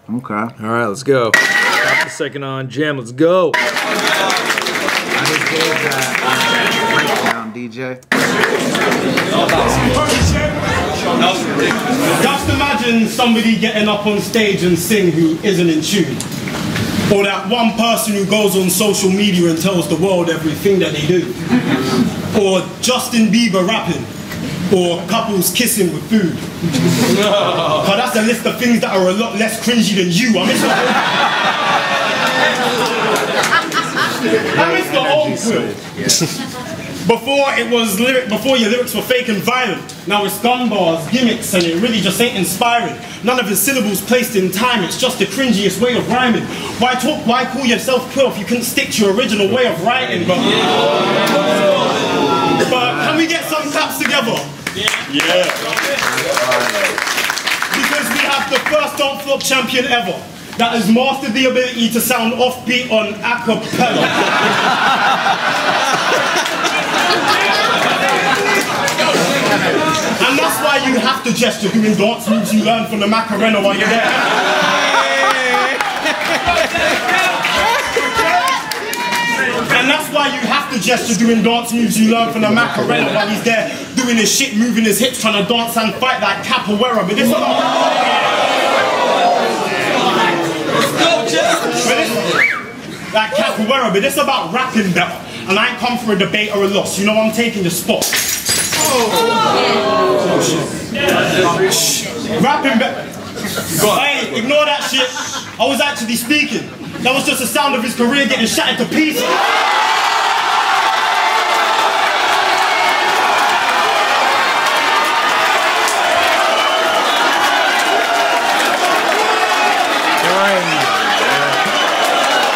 Okay. All right, let's go. Pop the second on, jam. Let's go. I just gave that breakdown, DJ. Just imagine somebody getting up on stage and sing who isn't in tune. Or that one person who goes on social media and tells the world everything that they do. Or Justin Bieber rapping. Or couples kissing with food. But that's a list of things that are a lot less cringy than you. I miss the old Quill. Before your lyrics were fake and violent. Now it's gun bars, gimmicks, and it really just ain't inspiring. None of his syllables placed in time, it's just the cringiest way of rhyming. Why call yourself Quill if you couldn't stick to your original way of writing? But can we get some claps together? Yeah. Because we have the first Don't Flop champion ever that has mastered the ability to sound offbeat on a cappella. And that's why you have to gesture doing dance moves you learn from the Macarena while you're there. And that's why you have to gesture doing dance moves you learn from the Macarena while he's there doing his shit, moving his hips, trying to dance and fight like capoeira. But this like capoeira, but this about rapping better. And I ain't come for a debate or a loss. You know I'm taking the spot. Rapping better. Hey, ignore that shit. I was actually speaking. That was just the sound of his career getting shattered to pieces.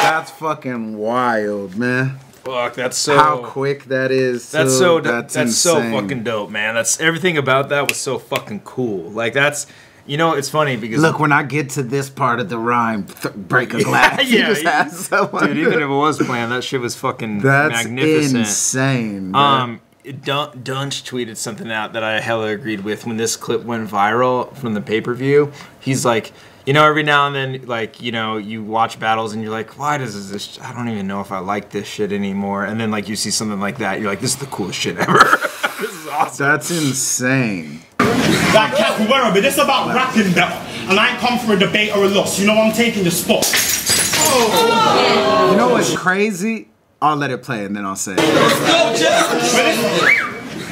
That's fucking wild, man. Fuck, that's so. How quick that is. That's so. That's so fucking dope, man. That's everything about that was so fucking cool. Like that's. You know, it's funny because look, when I get to this part of the rhyme, break a glass. Yeah, dude. Even if it was planned, that shit was fucking magnificent. Insane. Dunch tweeted something out that I hella agreed with when this clip went viral from the pay-per-view. He's like, you know, every now and then, like, you know, you watch battles and you're like, why does this? I don't even know if I like this shit anymore. And then like you see something like that, you're like, this is the coolest shit ever. This is awesome. That's insane. Like capoeira, but this about rapping better. And I ain't come for a debate or a loss. You know I'm taking the spot. You know what's crazy? I'll let it play and then I'll say it.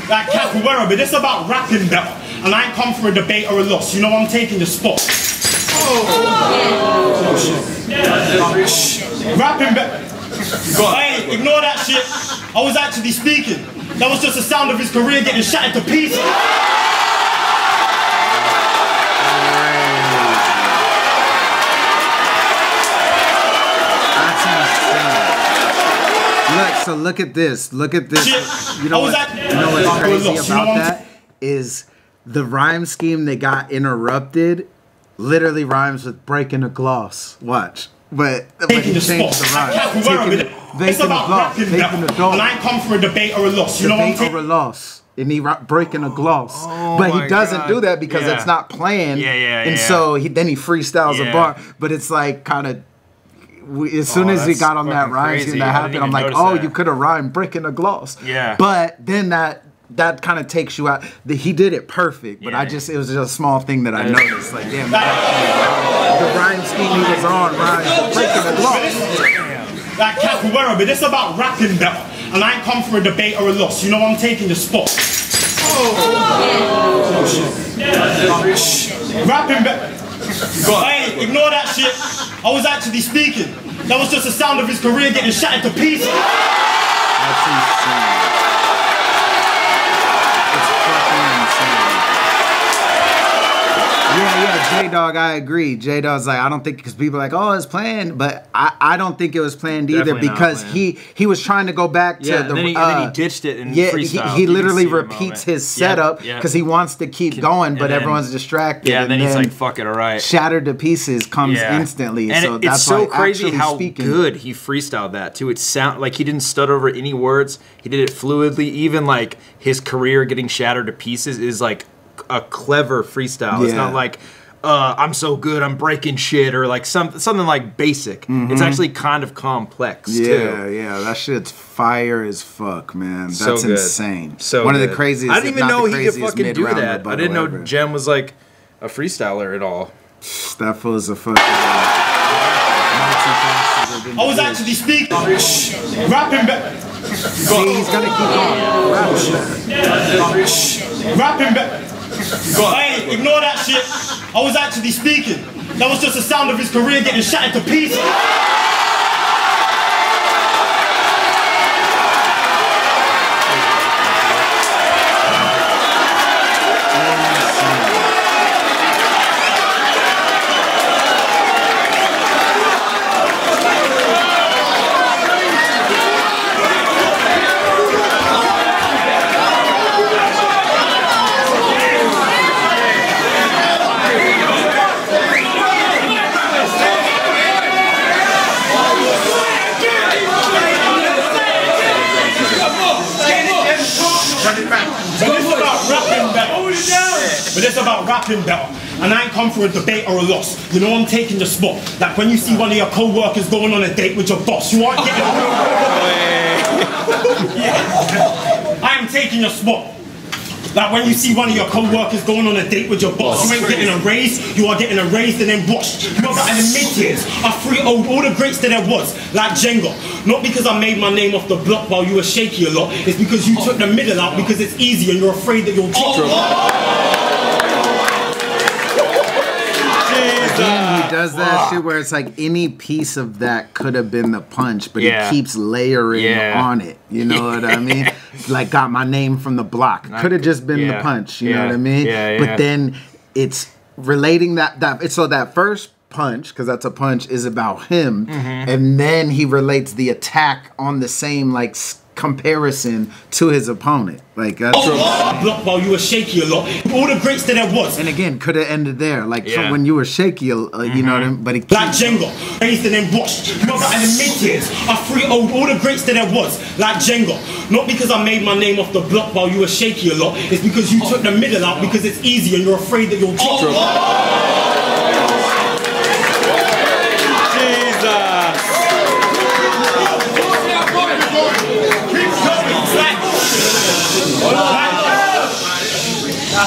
Like capoeira, but this about rapping better. And I ain't come for a debate or a loss. You know I'm taking the spot. Rapping better. Hey, ignore that shit. I was actually speaking. That was just the sound of his career getting shattered to pieces. Look, so look at this. Look at this. You know what's crazy about that is the rhyme scheme they got interrupted literally rhymes with breaking a gloss. Watch. But he changed the rhyme. It's about rapping better. And I ain't come for a debate or a loss. You know what I'm saying? Debate or a loss. And he breaking a gloss. But he doesn't do that because it's not planned. And so then he freestyles a bar. But it's like kind of... as soon as we got on that rhyme scheme that happened, I'm like, oh, you could have rhymed brick in a gloss. Yeah. But then that kind of takes you out. He did it perfect, but it was just a small thing that I noticed. Like, damn, the rhyme scheme he was on rhymes brick in a gloss. Like capoeira, but this about rapping better. And I ain't come for a debate or a loss. You know I'm taking the spot. Rapping better. Hey, ignore that shit. I was actually speaking. That was just the sound of his career getting shattered to pieces. That's insane. It's fucking insane. Yeah, J-Dog, I agree. J-Dog's like, I don't think, because people are like, oh, it's planned, but I don't think it was planned either because he was trying to go back to the... and then he ditched it and freestyled. He literally repeats his setup because he wants to keep going, but everyone's distracted. Yeah, and then he's like, fuck it, all right. Shattered to Pieces comes instantly. And so it's that's so why crazy how good he freestyled that, too. It sound like he didn't stutter over any words. He did it fluidly. Even, like, his career getting shattered to pieces is, like, a clever freestyle. It's not like, I'm so good, I'm breaking shit, or like something like basic. It's actually kind of complex too. Yeah, that shit's fire as fuck, man. That's so insane. So one of the craziest. I didn't even know he could fucking do that. I didn't know ever. Jem was like a freestyler at all. That fool's a fucking. I was actually speaking, rapping back. See, he's gonna keep on. Rapping back. Hey, ignore that shit. I was actually speaking. That was just the sound of his career getting shattered to pieces. But it's about rapping better. And I ain't come for a debate or a loss. You know I'm taking the spot. Like when you see one of your co-workers going on a date with your boss, you aren't getting I am taking your spot. Like when you see one of your co-workers going on a date with your boss, you ain't getting a raise, you are getting a raise and then washed. You know that in the mid-tiers, I freehold all the greats that there was, like Jenga. Not because I made my name off the block while you were shaky a lot, it's because you took the middle out because it's easy and you're afraid that you'll drop. Again, he does that shit where it's like any piece of that could have been the punch, but he keeps layering on it. You know what I mean? Like, got my name from the block. Could have just been the punch. You know what I mean? But then it's relating so that first punch, because that's a punch, is about him, and then he relates the attack on the same like comparison to his opponent. Like that's block while you were shaky a lot. All the greats that there was. And again, could have ended there. Like from when you were shaky, you know what I mean? But he like Jenga, raised and then washed. You know that in the mid-tiers, I freehold all the greats that there was. Like Jenga. Not because I made my name off the block while you were shaky a lot. It's because you took the middle out because it's easy and you're afraid that you'll drop.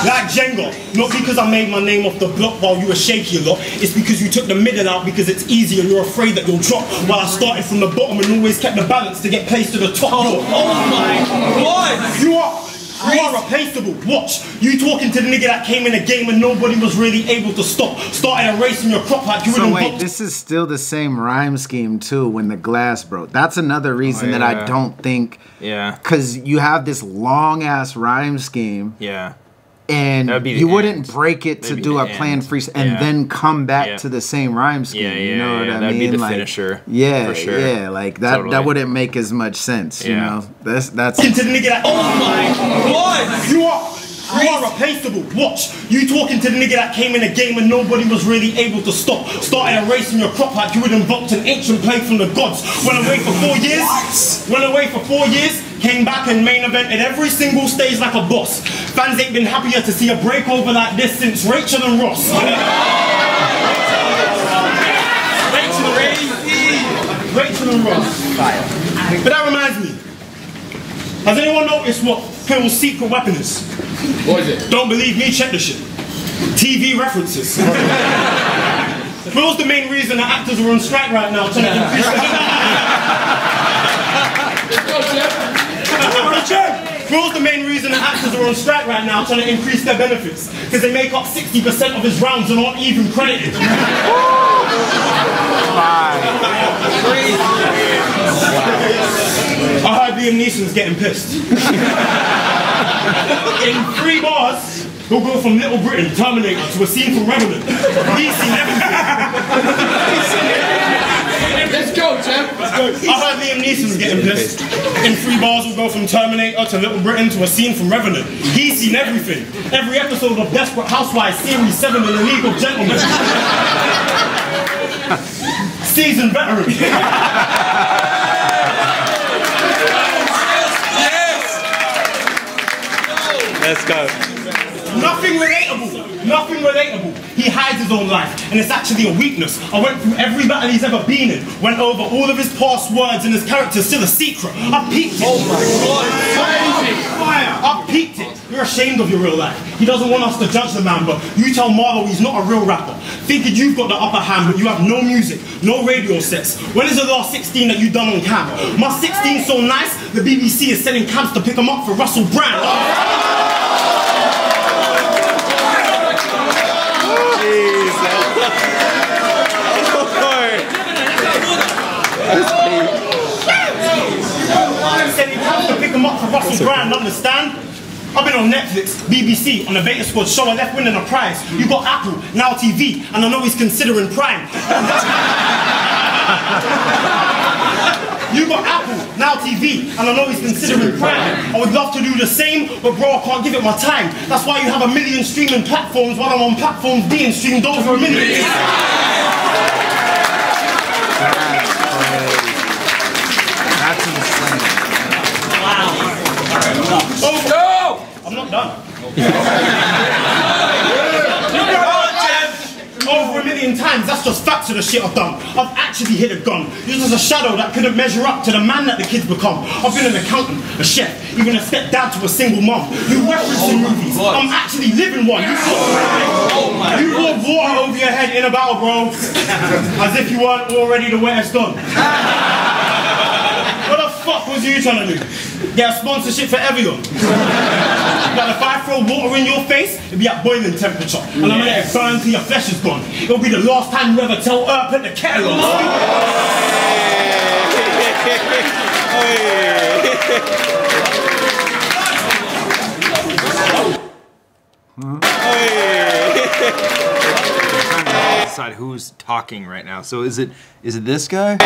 Like Jenga, not because I made my name off the block while you were shaky a lot, it's because you took the middle out because it's easy and you're afraid that you'll drop. While I started from the bottom and always kept the balance to get placed to the top. Oh my God! You are replaceable. Watch, you talking to the nigga that came in the game and nobody was really able to stop. Started erasing your crop like you were in the wait, this is still the same rhyme scheme too when the glass broke. That's another reason that I don't think. Yeah. Because you have this long ass rhyme scheme. Yeah. And you wouldn't break it to do a planned freestyle and then come back to the same rhyme scheme. You know what I mean? That'd be the finisher. Yeah, for sure. Yeah, like that. That wouldn't make as much sense. You know, that's. Into the nigga that, oh my God, you are replaceable. Watch, you talking to the nigga that came in the game and nobody was really able to stop. Started erasing your crop like you would invoked an ancient plague from the gods. Went away for 4 years. Went away for 4 years. Came back and main evented every single stage like a boss. Fans ain't been happier to see a breakover like this since Rachel and Ross. Rachel and Ross. But that reminds me. Has anyone noticed what Phil's secret weapon is? What is it? Don't believe me? Check the shit. TV references. Phil's the main reason that actors are on strike right now. Trying to increase Phil's the main reason that actors are on strike right now, trying to increase their benefits, because they make up 60% of his rounds and aren't even credited. I heard Liam Neeson's getting pissed. In 3 bars, he'll go from Little Britain, Terminator, to a scene from Revenant. He's seen everything. Let's go, Jeff. Let's go. I heard Liam Neeson's getting pissed. In 3 bars, we'll go from Terminator to Little Britain to a scene from Revenant. He's seen everything. Every episode of Desperate Housewives, Series 7, and Illegal Gentlemen. Seasoned veteran. Let's go. Nothing relatable. Nothing relatable. He hides his own life, and it's actually a weakness. I went through every battle he's ever been in, went over all of his past words, and his character's still a secret. I peeked it. Oh my God. I peeked it. You're ashamed of your real life. He doesn't want us to judge the man, but you tell Marlo he's not a real rapper. Thinking you've got the upper hand, but you have no music, no radio sets. When is the last 16 that you done on cam? My 16's so nice, the BBC is sending camps to pick them up for Russell Brand. Sending camps to pick them up for Russell Brand, understand? I've been on Netflix, BBC, on the Beta Squad show. I left winning a prize. You got Apple, Now TV, and I know he's considering Prime. You got Apple, Now TV, and I know he's considering Prime. I would love to do the same, but bro, I can't give it my time. That's why you have 1 million streaming platforms while I'm on platforms being streamed over 1 million. That's insane. Wow. Oh, no! I'm not done. Over 1 million times, that's just facts of the shit I've done. I've actually hit a gun. You're just a shadow that couldn't measure up to the man that the kids become. I've been an accountant, a chef, even a stepdad to a single mum. You reference in movies. I'm actually living one. You poured water over your head in a battle, bro. As if you weren't already the way it's done. What the fuck was you trying to do? Get a sponsorship for Evian? Like if I throw water in your face, it'll be at boiling temperature. And I'm gonna let it burn till your flesh is gone. It'll be the last time you ever tell Earth put the kettle on. Decide who's talking right now. So is it this guy?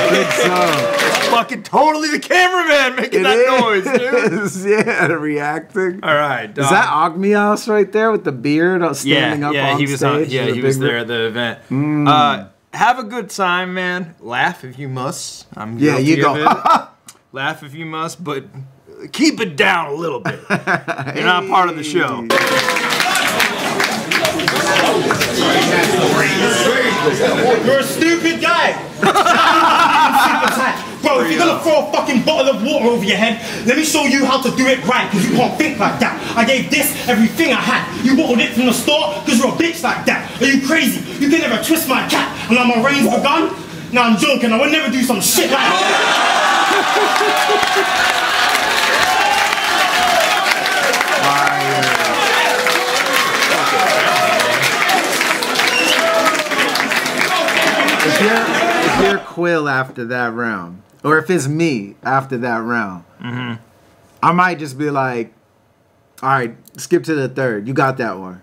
Good song. It's fucking totally the cameraman making that noise, dude. Yeah, reacting. All right. Is that Ogmios right there with the beard standing up on he was stage? he was there at the event. Have a good time, man. Laugh if you must. I'm guilty you go. of it. Laugh if you must, but keep it down a little bit. You're not part of the show. You're a stupid guy. Bro, if you're gonna throw a fucking bottle of water over your head, let me show you how to do it right, because you can't think like that. I gave this everything I had. You bottled it from the store because you're a bitch like that. Are you crazy? You can never twist my cap. And now my reign's begun? Nah, I'm joking. I would never do some shit like that. If you're Quill after that round, or if it's me after that round, I might just be like, all right, skip to the third. You got that one.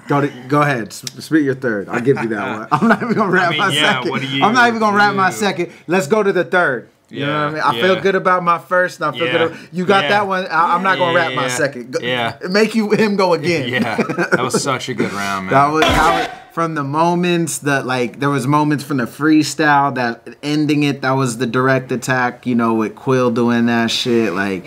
Go ahead. Spit your third. I'll give you that one. I'm not even going to rap my second. I'm not even going to rap my second. Let's go to the third. You know what I mean? I feel good about my first, and I feel good. You got that one. I'm not gonna rap my second. Make him go again. Yeah, that was such a good round, man. That was from the moments that there was moments from the freestyle that ending it. That was the direct attack. You know, with Quill doing that shit. Like,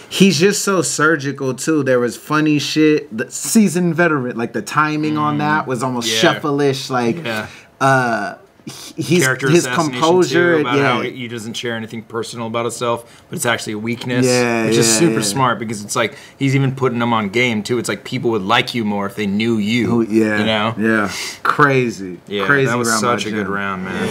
he's just so surgical too. There was funny shit. The seasoned veteran, like the timing on that was almost chef-ish. Like, his composure about how he doesn't share anything personal about himself, but it's actually a weakness, which is super smart, because it's like he's even putting them on game too. It's like people would like you more if they knew you. You know? Crazy. Yeah, crazy. That was such a good round, man.